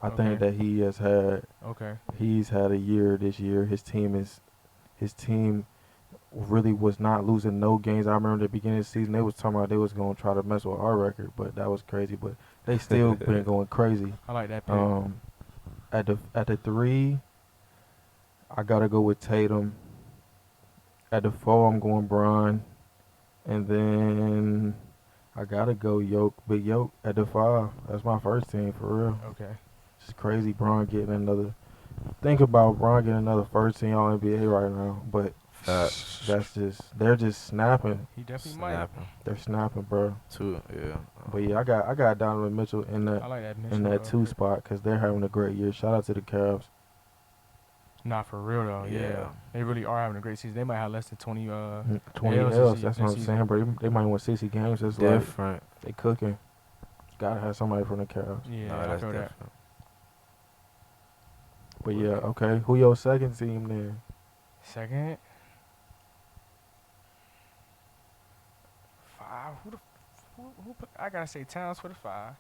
I think Okay. that Okay. he's had a year this year. His team really was not losing no games. I remember the beginning of the season they was talking about they was gonna try to mess with our record, but that was crazy. But they still been going crazy. I like that pick. At the 3, I gotta go with Tatum. At the 4, I'm going Bron, and then I gotta go Big Yoke at the 5. That's my first team for real. Okay. It's crazy, Bron getting another. Think about Bron getting another first team All NBA right now, but Facts. they're just snapping. He definitely might. Snapping. They're snapping, bro. Too, yeah. But yeah, I got Donovan Mitchell in I that like that in Mitchell. that 2 spot because they're having a great year. Shout out to the Cavs. Not for real though. Yeah. Yeah. They really are having a great season. They might have less than 20. 20 L's L's. this That's what I'm season. saying, bro. They might win 60 games. It's like Different. they cooking. Gotta have somebody from the Cavs. Yeah, Nah, I that's feel that. different. But yeah, okay. Who your second team then? Second. 5. Who put, I gotta say Towns for the 5.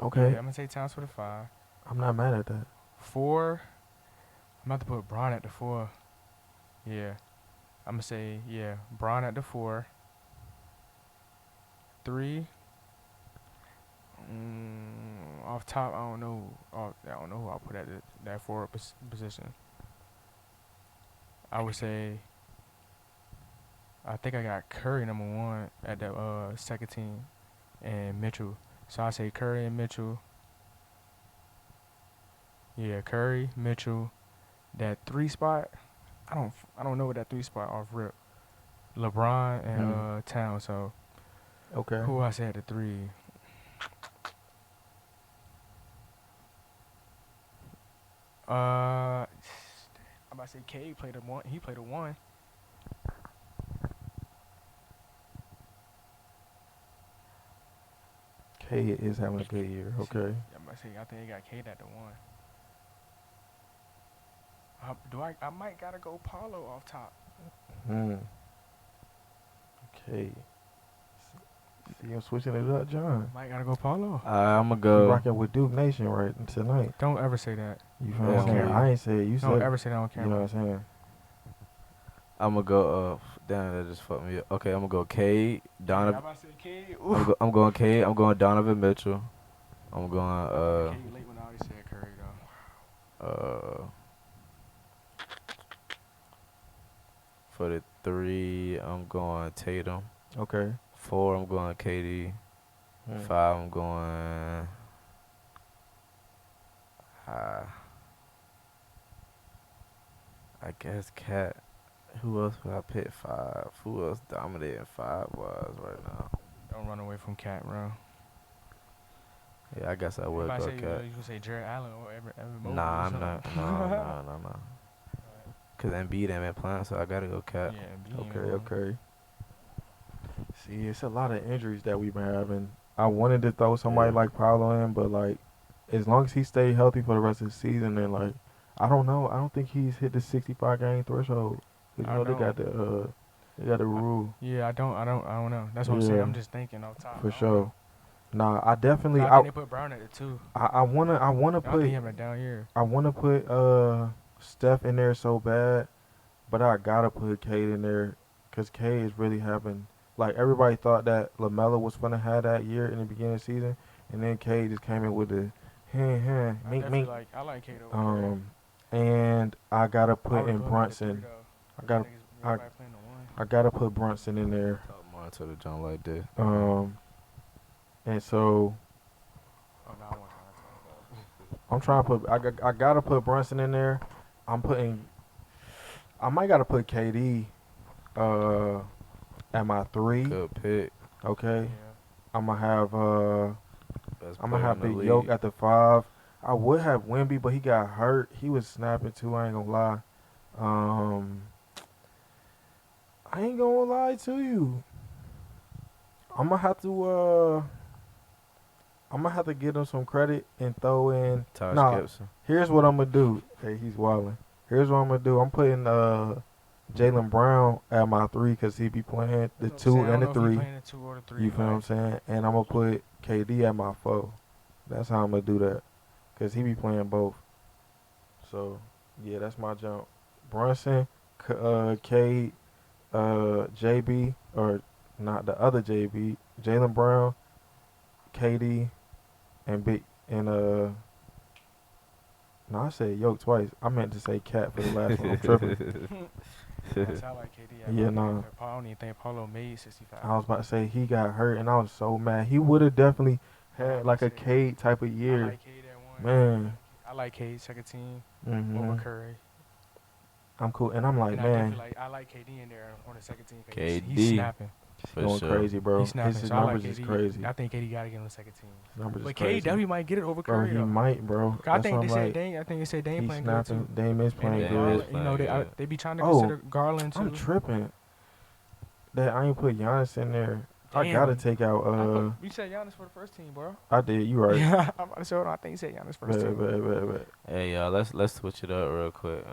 Okay, Yeah, I'm gonna say Towns for the 5. I'm not mad at that. 4. I'm about to put Bron at the 4. Yeah. I'm gonna say Bron at the 4. 3. Off top, I don't know. I don't know who I'll put at that 4 position. I would say. I think I got Curry number 1 at the second team, and Mitchell. So I say Curry and Mitchell. Yeah, Curry, Mitchell. That 3 spot, I don't know what that 3 spot off rip. LeBron and Town. So Okay. who I say at the 3? I'm about to say K played a 1. He played a 1. K is having a good year. Okay. I'm about to say I think he got K at the 1. I might gotta go Paulo off top. Okay. See, I'm switching it up, John. Might gotta go Paulo. I'm going to You go. rocking with Duke Nation right tonight. Don't ever say that. You feel Yeah, what I'm saying? okay. I ain't say it. You Don't said ever it. say that on You know camera. what I'm saying? I'm going to go. Damn, that just fucked me up. Okay, I'm going to go Cade, Donovan. I'm about to say K. I'm going Cade. I'm going Donovan Mitchell. I'm going, K late when I already said Curry though. for the 3, I'm going Tatum. Okay. 4, I'm going KD. 5, I'm going. I guess Cat. Who else would I pick 5? Who else dominating 5 was right now? Don't run away from Cat, bro. Yeah, I guess I would If I go say Cat. you can say Jared Allen or Evan Mobley. Nah, or I'm something. not. No. Cause Embiid ain't been playing, so I gotta go Cat. Yeah, Okay. See, it's a lot of injuries that we've been having. I wanted to throw somebody Yeah. like Paolo in, but like, as long as he stay healthy for the rest of the season, then like, I don't know. I don't think he's hit the 65 game threshold. You I know, they know. got the rule Yeah, I don't know. That's what I'm saying. Yeah. I'm just thinking off top. for I don't sure. know. Nah, I definitely. I think they put Brown at it too. I wanna I don't put think he having a down year. I wanna put Steph in there so bad, but I gotta put Cade in there because Cade is really having, like, everybody thought that LaMelo was gonna have that year in the beginning of the season, and then Cade just came in with the mink. I like Kate over And I gotta there. put in Brunson. I gotta put Brunson in there. Talk more to the John like this. And so I'm trying to put. I gotta put Brunson in there. I might gotta put KD at my 3. Good pick. Okay. I'm gonna have Best I'm gonna player have in the Big Yoke league. at the 5. I would have Wemby, but he got hurt. He was snapping too. I ain't gonna lie. I ain't gonna lie to you. I'm gonna have to give him some credit and throw in. Taj Gibson. Here's what I'm gonna do. Hey, he's wilding. Here's what I'm gonna do. I'm putting Jaylen Brown at my 3 because he be playing the 2 and the 3. You feel what I'm saying? And I'm gonna put KD at my 4. That's how I'm gonna do that because he be playing both. So yeah, that's my jump. Brunson, Cade, JB or not the other JB, Jalen Brown, KD, and Big and no, I said Yoke twice. I meant to say Cat for the last one. I'm tripping. That's how I like KD. Yeah, no. I don't even think Paulo made 65. I was about to say he got hurt, and I was so mad. He would have definitely had like a Cade type of I year, like KD at one. man. I like KD second team hmm over Curry. I'm cool, and I'm like, And man, I like KD in there on the second team. KD. He's snapping. For going sure. crazy, bro. He's snapping. His So I like numbers is KD. crazy. I think KD got to get on the second team. His numbers But is KD crazy. definitely might get it over Bro, Curry. he though. might, bro. I That's think what they I'm said like. Dame. I think they said Dame He's playing good snapping. too. Dame is And playing Dame good. is you know playing good. they be trying to Oh, consider Garland too. I'm tripping. That I ain't put Giannis in there. I Damn. gotta take out. You said Giannis for the first team, bro. I did. You right. Yeah, I'm about to say, hold on. I think you said Giannis first Bet, team. bet. Hey y'all, let's switch it up real quick.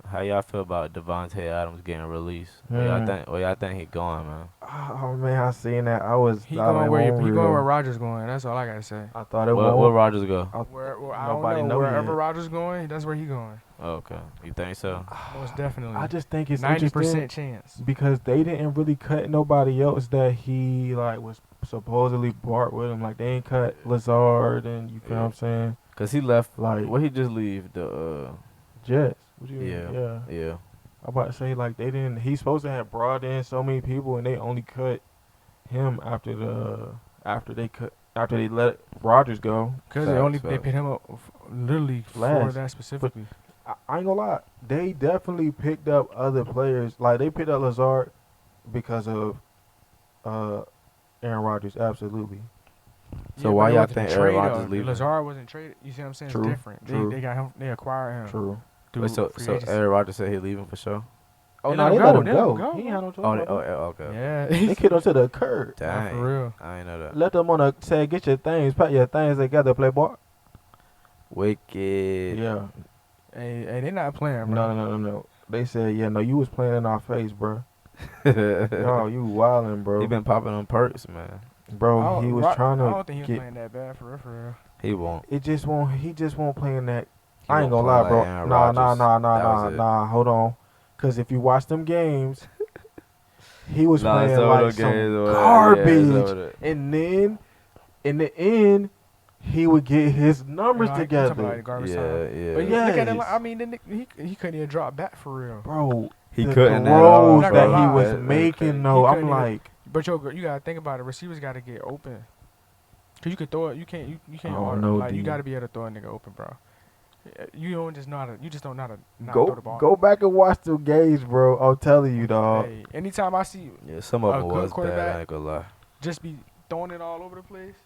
How y'all feel about Devontae Adams getting released? Where y'all think he going, man? Oh man, I seen that. I was. He I going like, where unreal. Rodgers going. That's all I gotta say. I thought it Where won't. Rodgers go? I Nobody don't know. know Wherever yet. Rodgers going, that's where he going. Oh, okay, you think so? Most definitely. I just think it's 90% chance. because they didn't really cut nobody else that he like was supposedly brought with him. Like they ain't cut Lazard and you feel what I'm saying? Cause he left. Like What he just leave the? Jets. What you Yeah. I'm about to say like they didn't. He's supposed to have brought in so many people and they only cut him after they let Rodgers go. Because Facts. they picked him up literally for Last. that specifically. I ain't gonna lie. They definitely picked up other players. Like they picked up Lazard because of Aaron Rodgers. Absolutely. So why but it y'all wasn't a think Aaron trade, Rodgers though. leaving? Lazard wasn't traded. You see what I'm saying? True, It's different. true. They got him. They acquired him. True. through Wait, so free agency. Aaron Rodgers said he leaving for sure. Oh They no, let they him let go. him They let him go. go, He ain't had no choice. Okay. Yeah. They kicked him to the curb. Nah, Dang, for real. I ain't know that. Let them on a say, get your things, pack your things together, playboy. Wicked. Yeah. Hey, they not playing, bro. No. They said, yeah, no, you was playing in our face, bro. No, you wildin', bro. He been popping on perks, man. Bro, he was trying I to don't think he was get. playing that bad, for real. He won't. It just won't. He just won't play in that. He I ain't won't gonna lie, play bro. like Aaron Rodgers. That was it. Nah. Hold on, cause if you watch them games, he was Nah, playing some of like them some games or whatever. garbage, Yeah, some of it. and then in the end, he would get his numbers You talking about together, the garbage Yeah, time. yeah. But yeah, look at him. Yes. I mean, he couldn't even drop back for real. bro. He the couldn't at all, throws bro. that he Not was That's making, crazy. though. He I'm couldn't even- like, But you gotta think about it. Receivers gotta get open. Cause you can throw it. You can't. You can't. Oh, auto- no, like you D. gotta be able to throw a nigga open, bro. You don't just know how to. You just don't know how to not throw the ball. go back and watch the games, bro. I'm telling you, dog. Hey, anytime I see Yeah, some of A them good was bad. quarterback- I ain't gonna lie. just be throwing it all over the place.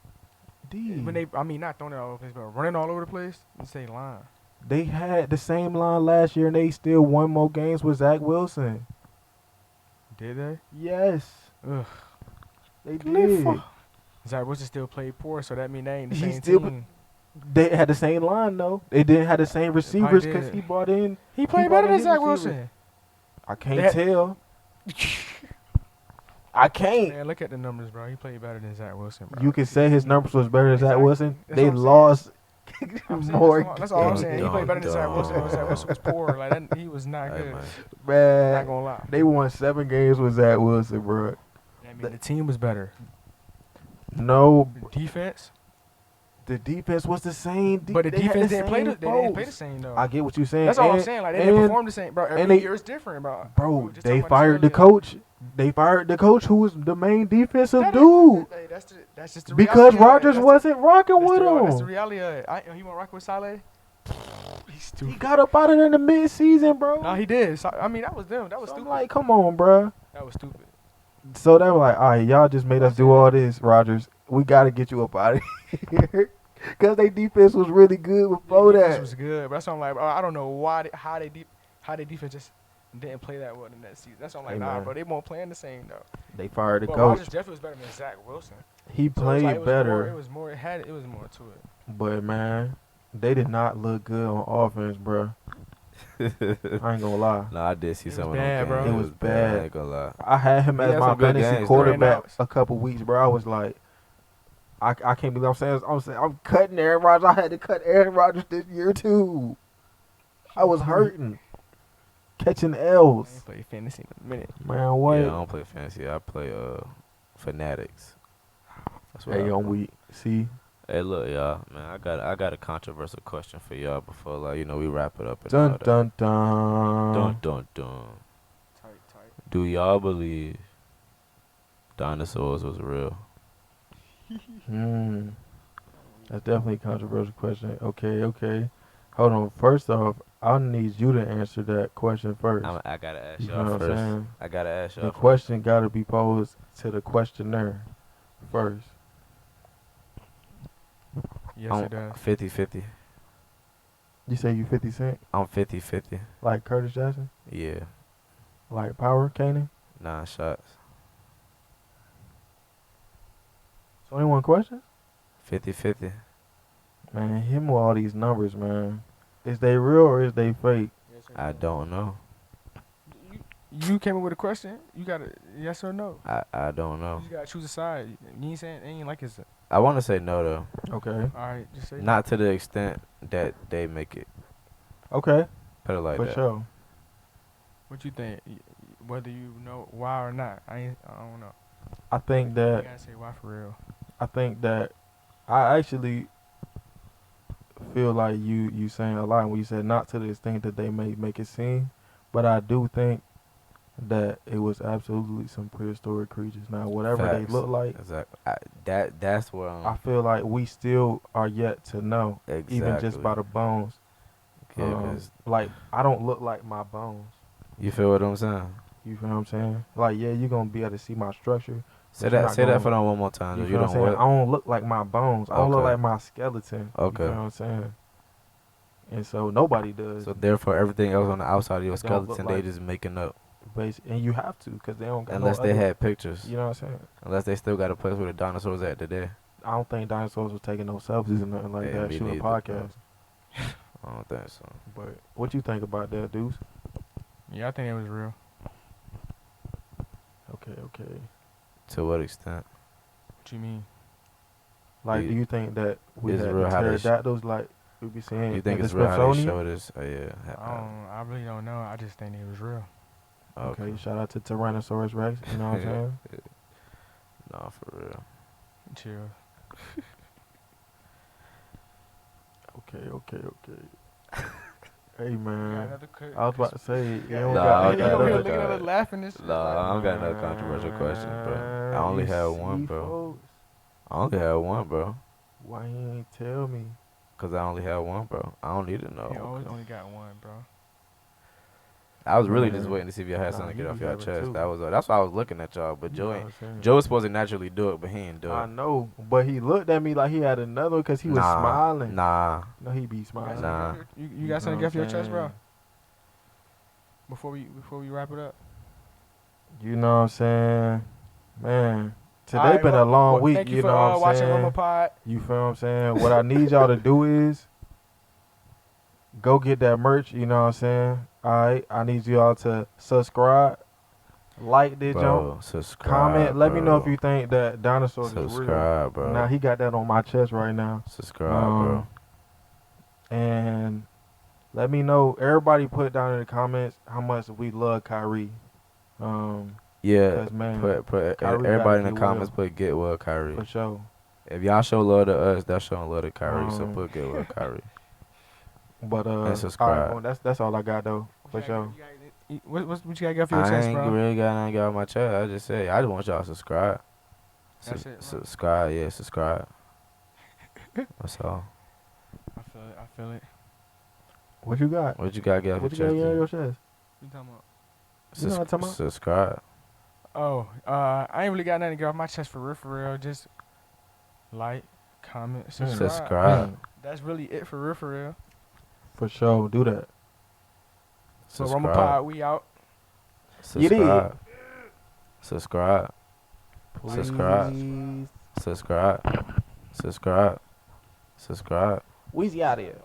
D. When not throwing it all over the place, but running all over the place. You say line. They had the same line last year, and they still won more games with Zach Wilson. Did they? Yes, Ugh. they Cliff. did. Zach Wilson still played poor, so that mean they ain't the He same still team. They had the same line though. They didn't have the same receivers did. because he brought in. He played brought better in than his Zach receivers. Wilson. I can't That- tell. I can't. Man, look at the numbers, bro. He played better than Zach Wilson, bro. You can say his numbers was better than Zach Exactly. Wilson. That's They what I'm saying. lost I'm saying more. that's all I'm games. saying. He played better than Zach Wilson. But Zach Wilson was poor. Like that, he was not Hey, good. man. Not Man, gonna lie. they won 7 games with Zach Wilson, bro. I mean, the team was better. No, Defense, the defense was the same. but the they had defense didn't play same the. They didn't play the folks. same though. I get what you're saying. That's all I'm and- saying. Like they didn't and- perform the same, bro. Every and they- year is different, bro. We Bro, were just they talking about fired this the earlier. coach. They fired the coach who was the main defensive That is- dude hey, that's just the because reality of it. Rodgers That's wasn't rocking with That's the him. reality of it. He won't rock with Saleh. He's He stupid. got up out of there in the mid-season, bro. No, he did. So, I mean, that was them. That was So I'm stupid. like, come on, bro. That was stupid. So they were like, all right, y'all just made us do all this, Rodgers. We got to get you up out of here. Because their defense was really good before Defense that. was good, but that's why I'm like, bro, I don't know how they defense just didn't play that well in that season. That's why I'm like, Hey, nah, man. bro, they won't playing the same though. They fired the But coach. Rodgers definitely was better than Zach Wilson. He So it's played like, it was better. More, it was more to it. But, man, they did not look good on offense, bro. I ain't going to lie. No, I did see It was some of bad, them bro. games. It was bad. I ain't gonna lie. I had him He as had my some good fantasy games, quarterback though. a couple weeks, bro. I was like, I can't believe I'm cutting Aaron Rodgers. I had to cut Aaron Rodgers this year too. I was hurting. catching I L's. ain't played fantasy in a minute. Man, what? Yeah, I don't play fantasy. I play Fanatics. That's what Hey, I on play. we see. Hey, look, y'all, man. I got a controversial question for y'all before, like, we wrap it up and all Dun that. dun Dun dun. dun dun. Tight. Do y'all believe dinosaurs was real? That's definitely a controversial question. Okay. Hold on. First off, I need you to answer that question first. I gotta ask You y'all know what I'm first. saying? I gotta ask y'all The first. question got to be posed to the questioner first. Yes, it does. 50-50. You say you 50 Cent? I'm 50-50. Like Curtis Jackson? Yeah. Like Power Cannon? 9 shots. It's only one question? 50-50. Man, hit me with all these numbers, man. Is they real or is they fake? Yes or I no? don't know. You came up with a question. You got to yes or no. I don't You know. just gotta choose a side. You ain't saying ain't like it's. I want to say no though. Okay. All right, just say Not to the extent that they make it. Okay. Put it like For that. sure. what you think. Whether you know why or not. I don't know. I think You that gotta say why for real. I actually feel like you saying a lot when you said not to the extent that they may make it seem, but I do think that it was absolutely some prehistoric creatures. Now, whatever Facts. they look like, Exactly. That's where I feel like we still are yet to know, exactly. even just by the bones. Yeah, 'cause Like I don't look like my bones. you feel what I'm saying. You feel what I'm saying? Like yeah, you're gonna be able to see my structure. Say but you're that. not Say that gonna- for them one more time. You You feel what I'm don't saying? I what? don't look like my bones. I don't look Okay. like my skeleton. Okay. You feel what I'm saying? And so nobody does. So therefore, everything else on the outside of your It don't look skeleton, they like- just making up. And you have to, because they don't got Unless no they other, had pictures. You know what I'm saying? Unless they still got a place where the dinosaurs at today. I don't think dinosaurs was taking no selfies or nothing like Yeah, that. me Shooting neither, podcasts. I don't think so. But what you think about that, Deuce? Yeah, I think it was real. Okay. To what extent? What you mean? Like, Yeah. do you think that we Is it had real the how they pterodactyls like we be seeing You think in it's the real how they Smithsonian? show this? Yeah. I really don't know. I just think it was real. Okay, shout out to Tyrannosaurus Rex. You know what I'm saying? Nah, for real. Chill. Okay. Hey Got man, another I was about to say you don't Nah, got I you got got another other- guy. Look at laughing and shit. Nah, I don't got no controversial questions, bro. I only You had see, one, bro. folks? I only had one, bro. Why you ain't tell me? Cause I only had one, bro. I don't need to You know. always only got one, bro. I was really just Man. waiting to see if y'all had Nah, something to you get off be your having chest. two. That was that's why I was looking at y'all. But You Joe know ain't. what I'm saying? Joe was supposed to naturally do it, but he ain't do I it. know, but he looked at me like he had another because he was smiling. Nah. No, he be You got smiling. something Nah. to get off you got something to get off your chest, bro? saying? Before we wrap it up. You know what I'm saying? Man, today Alright, been a long week, Thank you you for know what I'm watching saying? Roma Pod. You feel what I'm saying? What I need y'all to do is go get that merch, you know what I'm saying? Alright, I need y'all to subscribe, like this jump, Bro, subscribe. comment, let me know if bro. you think that dinosaurs is real. Subscribe, bro. Now he got that on my chest right now. Subscribe, bro. And let me know. Everybody put down in the comments how much we love Kyrie. Yeah. 'cause, man, Put Kyrie everybody gotta in the get comments well. put get well Kyrie. For sure. If y'all show love to us, that's showing love to Kyrie. So Um, put get well Kyrie. But And subscribe. Alright, well, that's all I got though. For sure. What you gotta get off your I chest, ain't bro? really got nothing to get off my chest. I just say I just want y'all to subscribe. That's it, bro. Subscribe, yeah, subscribe. That's all. I feel it. What you got? What you gotta get off What you your got chest? on G? your chest? What you talking about? You know what I'm talking about? Subscribe. Oh, I ain't really got nothing to get off my chest for real. Just like, comment, subscribe. Subscribe. That's really it for real. For sure. Do that. So Roma Pod, Subscribe. we out. You did. Subscribe. Subscribe. Please. Subscribe. Subscribe. Subscribe. Subscribe. Weezy out here.